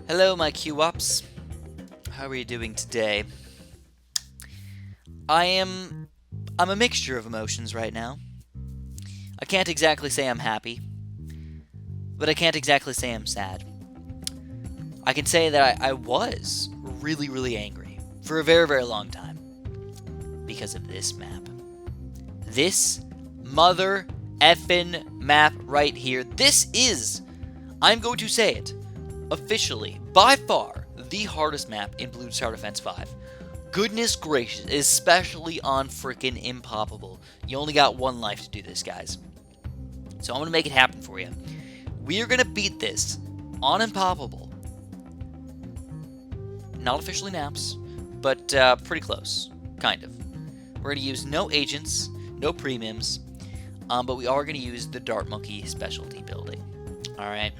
Hello, my Q-Ups. How are you doing today? I'm a mixture of emotions right now. I can't exactly say I'm happy, but I can't exactly say I'm sad. I can say that I was really, really angry for a very, very long time because of this map. This mother effin' map right here. This is, I'm going to say it, officially, by far, the hardest map in Blue Star Defense 5. Goodness gracious, especially on frickin' Impoppable. You only got one life to do this, guys. So I'm going to make it happen for you. We are going to beat this on Impoppable. Not officially naps, but pretty close. Kind of. We're going to use no agents, no premiums, but we are going to use the Dart Monkey specialty building. Alright,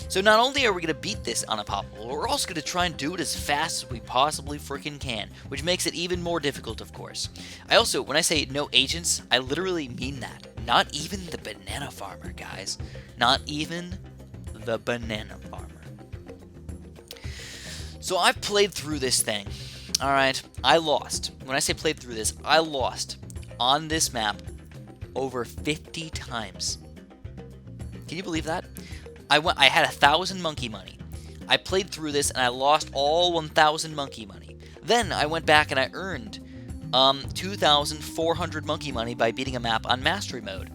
so not only are we going to beat this on Impoppable, we're also going to try and do it as fast as we possibly freaking can, which makes it even more difficult, of course. I also, when I say no agents, I literally mean that. Not even the banana farmer, guys. Not even the banana farmer. So I've played through this thing. Alright, I lost. When I say played through this, I lost on this map over 50 times. Can you believe that? I had 1,000 monkey money. I played through this and I lost all 1,000 monkey money. Then I went back and I earned 2,400 monkey money by beating a map on mastery mode.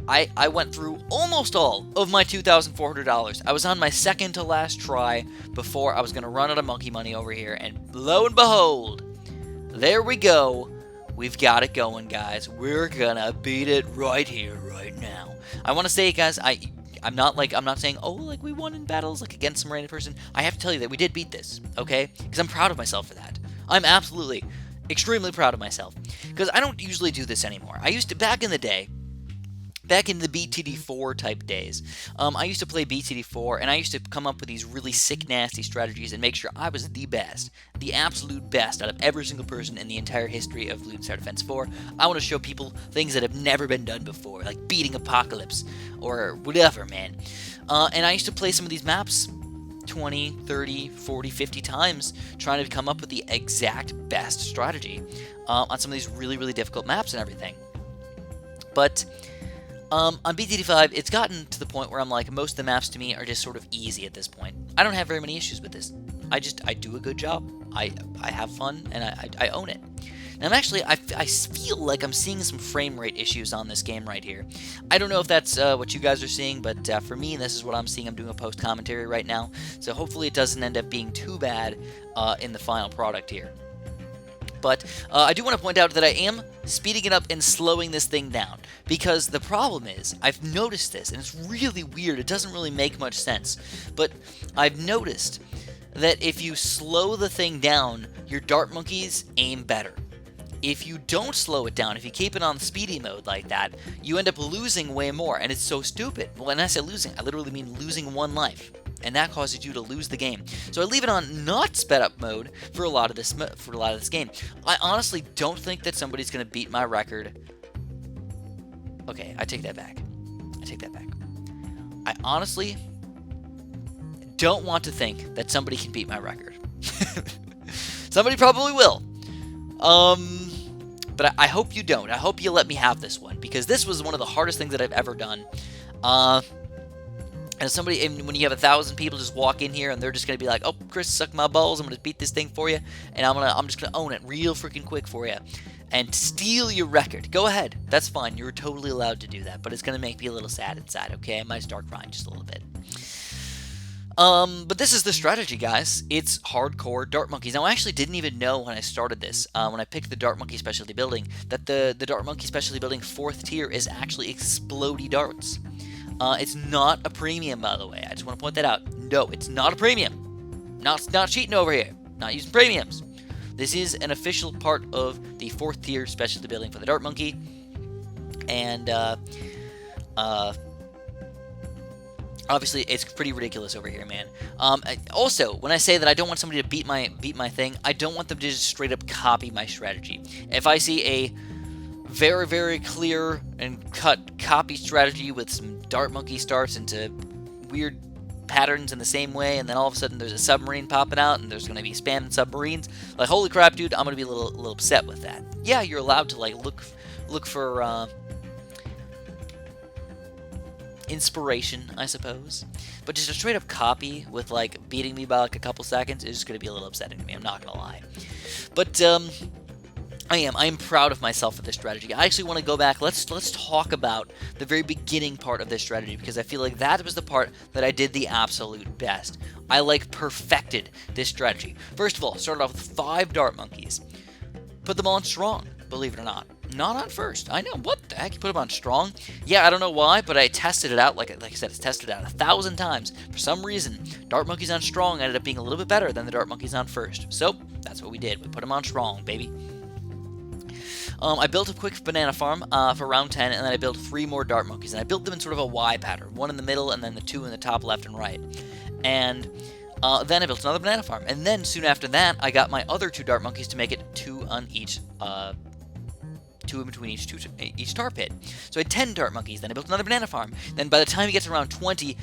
I went through almost all of my $2,400. I was on my second to last try before I was going to run out of monkey money over here. And lo and behold, there we go. We've got it going, guys. We're gonna beat it right here, right now. I want to say, guys, I'm not saying, oh, like we won in battles, like against some random person. I have to tell you that we did beat this, okay? Because I'm proud of myself for that. I'm absolutely, extremely proud of myself. Because I don't usually do this anymore. I used to, back in the day, back in the BTD4 type days, I used to play BTD4, and I used to come up with these really sick, nasty strategies and make sure I was the best, the absolute best out of every single person in the entire history of Blue Star Defense 4. I want to show people things that have never been done before, like beating Apocalypse, or whatever, man. And I used to play some of these maps 20, 30, 40, 50 times, trying to come up with the exact best strategy on some of these really, really difficult maps and everything. But on BTD5, it's gotten to the point where I'm like, most of the maps to me are just sort of easy at this point. I don't have very many issues with this. I do a good job. I have fun, and I own it. And I feel like I'm seeing some frame rate issues on this game right here. I don't know if that's what you guys are seeing, but for me, this is what I'm seeing. I'm doing a post-commentary right now, so hopefully it doesn't end up being too bad in the final product here. But I do want to point out that I am speeding it up and slowing this thing down, because the problem is, I've noticed this, and it's really weird, it doesn't really make much sense, but I've noticed that if you slow the thing down, your dart monkeys aim better. If you don't slow it down, if you keep it on speedy mode like that, you end up losing way more, and it's so stupid. When I say losing, I literally mean losing one life, and that causes you to lose the game. So I leave it on not sped up mode for a lot of this game. I honestly don't think that somebody's gonna beat my record. Okay, I take that back. I honestly don't want to think that somebody can beat my record. Somebody probably will. But I hope you don't. I hope you let me have this one, because this was one of the hardest things that I've ever done. And when you have 1,000 people just walk in here and they're just gonna be like, "Oh, Chris, suck my balls. I'm gonna beat this thing for you, and I'm just gonna own it real freaking quick for you, and steal your record." Go ahead. That's fine. You're totally allowed to do that. But it's gonna make me a little sad inside. Okay, I might start crying just a little bit. But this is the strategy, guys. It's hardcore Dart Monkeys. Now, I actually didn't even know when I started this, when I picked the Dart Monkey Specialty Building, that the Dart Monkey Specialty Building 4th tier is actually Explodey Darts. It's not a premium, by the way. I just want to point that out. No, it's not a premium. Not cheating over here. Not using premiums. This is an official part of the 4th tier Specialty Building for the Dart Monkey. And, obviously, it's pretty ridiculous over here, man. Also, when I say that I don't want somebody to beat my thing, I don't want them to just straight up copy my strategy. If I see a very, very clear and cut copy strategy with some Dart Monkey starts into weird patterns in the same way, and then all of a sudden there's a submarine popping out, and there's going to be spamming submarines. Like, holy crap, dude, I'm going to be a little upset with that. Yeah, you're allowed to, like, look for inspiration, I suppose. But just a straight up copy with, like, beating me by, like, a couple seconds is just going to be a little upsetting to me. I'm not going to lie. But, I am proud of myself for this strategy. I actually want to go back. Let's talk about the very beginning part of this strategy, because I feel like that was the part that I did the absolute best. I, like, perfected this strategy. First of all, started off with 5 dart monkeys. Put them on strong, believe it or not. Not on first. I know, what the heck? You put them on strong? Yeah, I don't know why, but I tested it out. Like I said, it's tested out 1,000 times. For some reason, dart monkeys on strong ended up being a little bit better than the dart monkeys on first. So, that's what we did. We put them on strong, baby. I built a quick banana farm for round 10, and then I built 3 more dart monkeys. And I built them in sort of a Y pattern. 1 in the middle, and then the 2 in the top left and right. And then I built another banana farm. And then, soon after that, I got my other 2 dart monkeys to make it 2 on each 2 in between each tar pit. So I had 10 dart monkeys. Then I built another banana farm. Then by the time you get to around 20,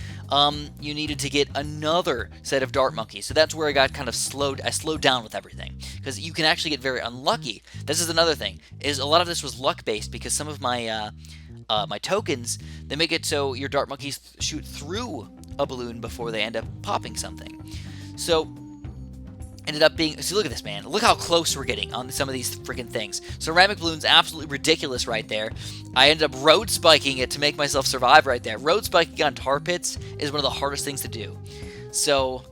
you needed to get another set of dart monkeys. So that's where I got kind of slowed. I slowed down with everything, because you can actually get very unlucky. This is another thing. Is a lot of this was luck based, because some of my my tokens, they make it so your dart monkeys shoot through a balloon before they end up popping something. So ended up being, see, look at this, man. Look how close we're getting on some of these freaking things. Ceramic balloon's absolutely ridiculous right there. I ended up road spiking it to make myself survive right there. Road spiking on tar pits is one of the hardest things to do. So,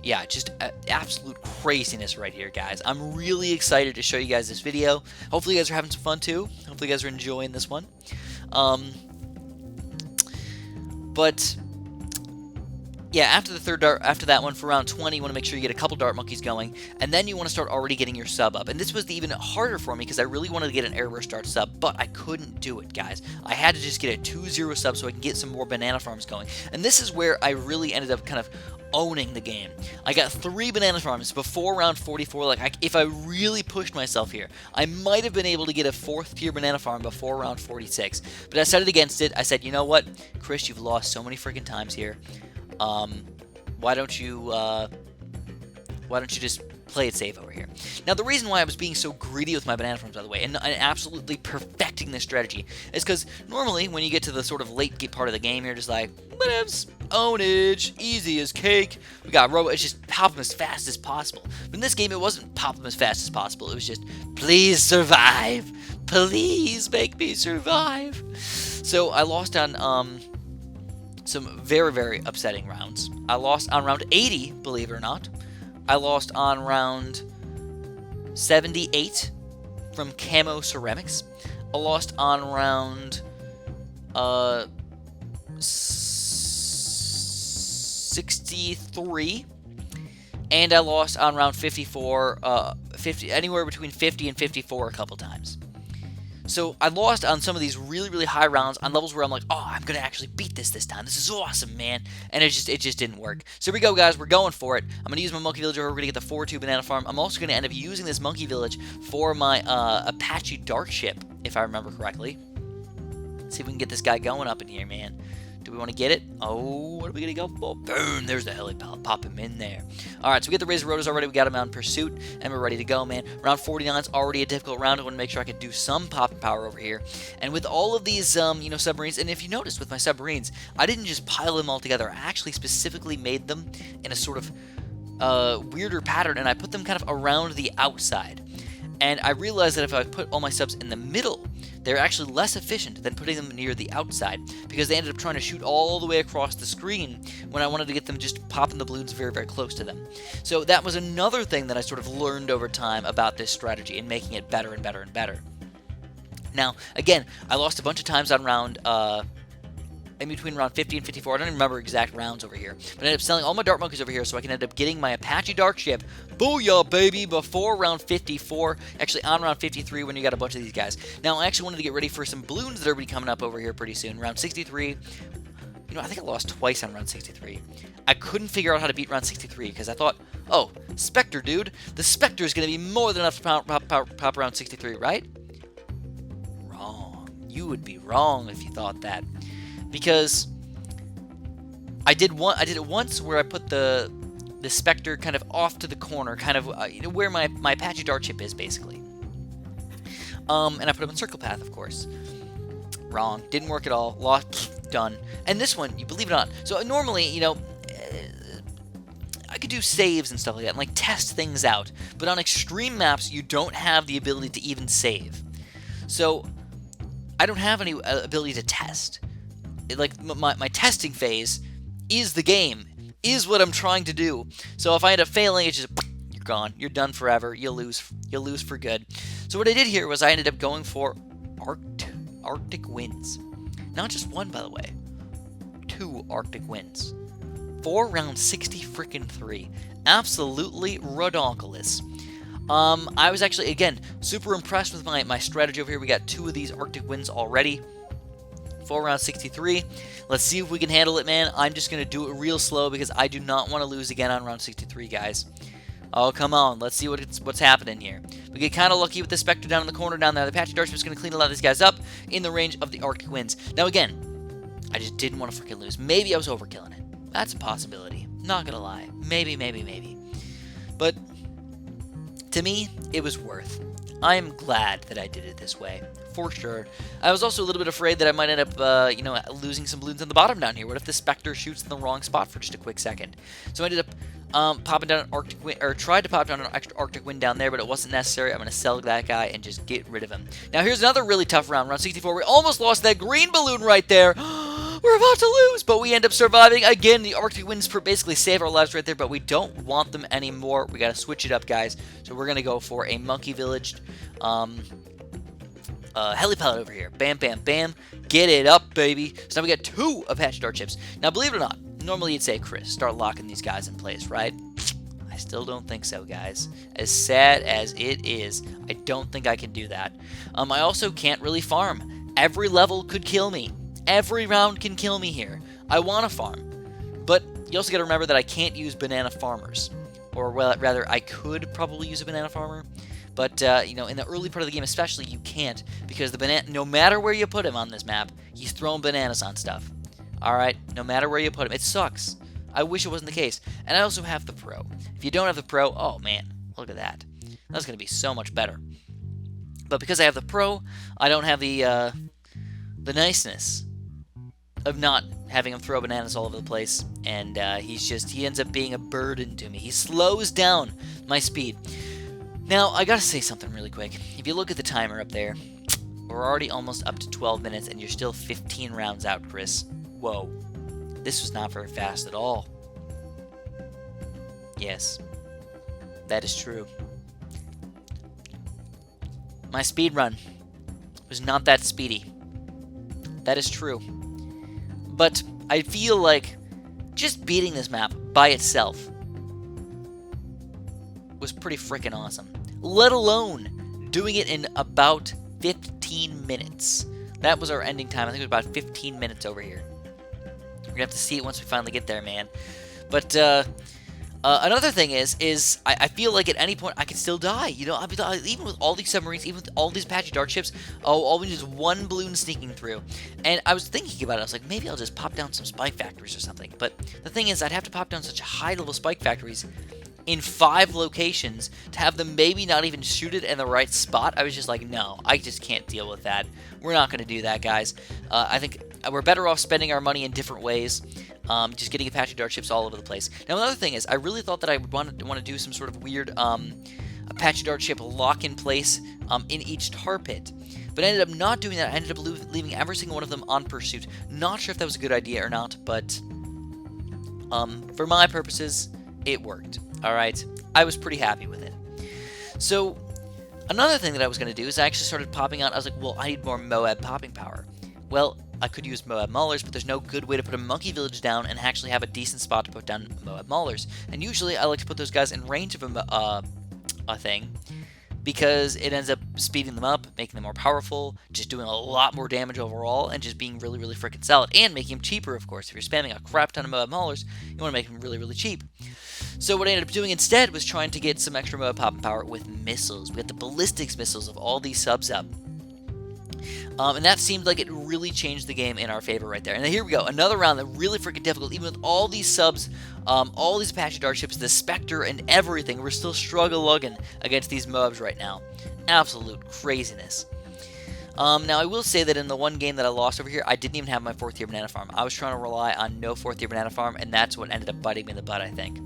yeah, just absolute craziness right here, guys. I'm really excited to show you guys this video. Hopefully you guys are having some fun too. Hopefully you guys are enjoying this one. But yeah, after that one for round 20, you want to make sure you get a couple dart monkeys going, and then you want to start already getting your sub up. And this was even harder for me, because I really wanted to get an airburst start sub, but I couldn't do it, guys. I had to just get a 2-0 sub so I can get some more banana farms going. And this is where I really ended up kind of owning the game. I got 3 banana farms before round 44. Like, if I really pushed myself here, I might have been able to get a 4th tier banana farm before round 46. But I set it against it. I said, you know what, Chris, you've lost so many freaking times here. Why don't you just play it safe over here? Now, the reason why I was being so greedy with my banana farms, by the way, and absolutely perfecting this strategy, is because normally when you get to the sort of late part of the game, you're just like, whatevs, ownage, easy as cake. We got robots, just pop them as fast as possible. But in this game, it wasn't pop them as fast as possible. It was just, please survive. Please make me survive. So I lost on some very, very upsetting rounds. I lost on round 80, believe it or not. I lost on round 78 from Camo Ceramics. I lost on round 63. And I lost on round 54, anywhere between 50 and 54 a couple times. So I lost on some of these really, really high rounds on levels where I'm like, oh, I'm going to actually beat this time. This is awesome, man. And it just didn't work. So here we go, guys. We're going for it. I'm going to use my monkey village over. We're going to get the 4-2 banana farm. I'm also going to end up using this monkey village for my Apache dark ship, if I remember correctly. Let's see if we can get this guy going up in here, man. Do we want to get it? Oh, what are we going to go for? Boom, there's the heli pop him in there. All right, so we get the Razor Rotors already. We got him on pursuit, and we're ready to go, man. Round 49 is already a difficult round. I want to make sure I can do some popping power over here. And with all of these, submarines, and if you notice with my submarines, I didn't just pile them all together. I actually specifically made them in a sort of weirder pattern, and I put them kind of around the outside. And I realized that if I put all my subs in the middle, they're actually less efficient than putting them near the outside, because they ended up trying to shoot all the way across the screen when I wanted to get them just popping the balloons very, very close to them. So that was another thing that I sort of learned over time about this strategy and making it better and better and better. Now, again, I lost a bunch of times on round in between round 50 and 54. I don't even remember exact rounds over here. But I ended up selling all my dart monkeys over here so I can end up getting my Apache dark ship. Booyah, baby! Before round 54. Actually, on round 53 when you got a bunch of these guys. Now, I actually wanted to get ready for some balloons that are going to be coming up over here pretty soon. Round 63. You know, I think I lost twice on round 63. I couldn't figure out how to beat round 63 because I thought, oh, Spectre, dude. The Spectre is going to be more than enough to pop around 63, right? Wrong. You would be wrong if you thought that. Because I did it once where I put the Spectre kind of off to the corner, kind of where my Apache Dart chip is, basically. And I put him in circle path, of course. Wrong. Didn't work at all. Lost. Done. And this one, you believe it or not. So normally, I could do saves and stuff like that, and like test things out. But on extreme maps, you don't have the ability to even save. So I don't have any ability to test. My testing phase is the game, is what I'm trying to do. So if I end up failing, it's just you're gone. You're done forever. You'll lose for good. So what I did here was I ended up going for Arctic winds. Not just one, by the way. 2 Arctic winds. 4 round 60 freaking 3. Absolutely redonkulous. I was actually, again, super impressed with my strategy over here. We got 2 of these Arctic winds already. 4 round 63. Let's see if we can handle it, man. I'm just going to do it real slow because I do not want to lose again on round 63, guys. Oh, come on. Let's see what's happening here. We get kind of lucky with the Spectre down in the corner down there. The Apache Dart is going to clean a lot of these guys up in the range of the Arctic winds. Now, again, I just didn't want to freaking lose. Maybe I was overkilling it. That's a possibility. Not going to lie. Maybe. But to me, it was worth. I am glad that I did it this way, for sure. I was also a little bit afraid that I might end up, losing some balloons on the bottom down here. What if the Spectre shoots in the wrong spot for just a quick second? So I ended up popping down an Arctic wind, or tried to pop down an extra Arctic wind down there, but it wasn't necessary. I'm going to sell that guy and just get rid of him. Now here's another really tough round, round 64. We almost lost that green balloon right there. We're about to lose, but we end up surviving. Again, the Arctic winds basically save our lives right there, but we don't want them anymore. We got to switch it up, guys. So we're going to go for a monkey village helipad over here. Bam, bam, bam. Get it up, baby. So now we got 2 Apache Dart chips. Now, believe it or not, normally you'd say, Chris, start locking these guys in place, right? I still don't think so, guys. As sad as it is, I don't think I can do that. I also can't really farm. Every level could kill me. Every round can kill me here. I want to farm. But you also got to remember that I can't use banana farmers. Or rather, I could probably use a banana farmer. But, in the early part of the game especially, you can't. Because the banana, no matter where you put him on this map, he's throwing bananas on stuff. Alright? No matter where you put him. It sucks. I wish it wasn't the case. And I also have the Pro. If you don't have the Pro, oh man, look at that. That's going to be so much better. But because I have the Pro, I don't have the niceness of not having him throw bananas all over the place. And he ends up being a burden to me. He slows down my speed. Now, I gotta say something really quick. If you look at the timer up there, we're already almost up to 12 minutes, and you're still 15 rounds out, Chris. Whoa. This was not very fast at all. Yes. That is true. My speed run was not that speedy. That is true. But I feel like just beating this map by itself was pretty freaking awesome. Let alone doing it in about 15 minutes. That was our ending time. I think it was about 15 minutes over here. We're going to have to see it once we finally get there, man. But another thing is I feel like at any point I could still die. Even with all these submarines, even with all these Apache Dart ships, all we need is one balloon sneaking through. And I was thinking about it. I was like, maybe I'll just pop down some spike factories or something. But the thing is, I'd have to pop down such high-level spike factories in 5 locations to have them maybe not even shoot it in the right spot. I was just like, no, I just can't deal with that. We're not going to do that, guys. I think we're better off spending our money in different ways, just getting Apache Dart ships all over the place. Now, another thing is, I really thought that I would want to do some sort of weird Apache Dart ship lock in place in each tar pit. But I ended up not doing that. I ended up leaving every single one of them on pursuit. Not sure if that was a good idea or not, but for my purposes, it worked. Alright, I was pretty happy with it. So, another thing that I was going to do is I actually started popping out. I was like, well, I need more Moab popping power. Well, I could use Moab Maulers, but there's no good way to put a monkey village down and actually have a decent spot to put down Moab Maulers. And usually I like to put those guys in range of a thing, because it ends up speeding them up, making them more powerful, just doing a lot more damage overall, and just being really, really freaking solid, and making them cheaper, of course. If you're spamming a crap ton of Moab Maulers, you want to make them really, really cheap. So what I ended up doing instead was trying to get some extra Moab popping power with missiles. We got the ballistics missiles of all these subs up. And that seemed like it really changed the game in our favor right there. And then here we go, another round that really freaking difficult, even with all these subs, all these Apache Dart ships, the Spectre and everything. We're still struggle-lugging against these mobs right now. Absolute craziness. Now, I will say that in the one game that I lost over here, I didn't even have my 4th tier banana farm. I was trying to rely on no 4th tier banana farm, and that's what ended up biting me in the butt, I think.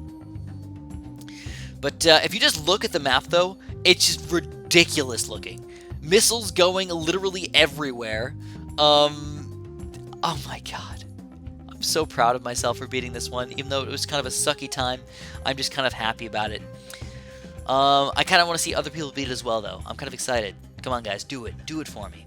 But if you just look at the map, though, it's just ridiculous looking. Missiles going literally everywhere. Oh my god. I'm so proud of myself for beating this one, even though it was kind of a sucky time. I'm just kind of happy about it. I kind of want to see other people beat it as well, though. I'm kind of excited. Come on, guys, do it. Do it for me.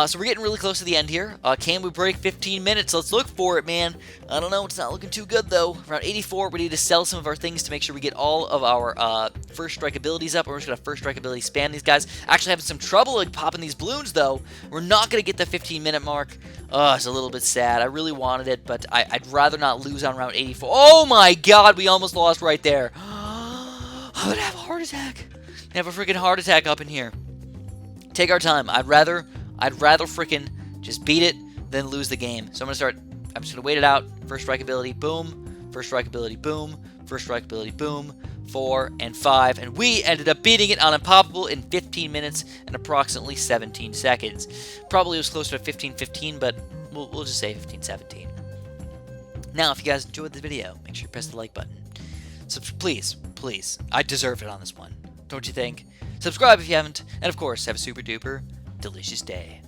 So we're getting really close to the end here. Can we break 15 minutes? Let's look for it, man. I don't know. It's not looking too good, though. Around 84, we need to sell some of our things to make sure we get all of our first strike abilities up. We're just going to first strike ability spam these guys. Actually having some trouble like, popping these balloons, though. We're not going to get the 15-minute mark. It's a little bit sad. I really wanted it, but I'd rather not lose on round 84. Oh, my God. We almost lost right there. I'm going to have a heart attack. I have a freaking heart attack up in here. Take our time. I'd rather freaking just beat it than lose the game. So I'm just gonna wait it out. First strike ability, boom. First strike ability, boom. First strike ability, boom. 4 and 5, and we ended up beating it on Impoppable in 15 minutes and approximately 17 seconds. Probably was closer to 15:15, but we'll just say 15:17. Now, if you guys enjoyed the video, make sure you press the like button. So please, I deserve it on this one. Don't you think? Subscribe if you haven't, and of course, have a super duper delicious day.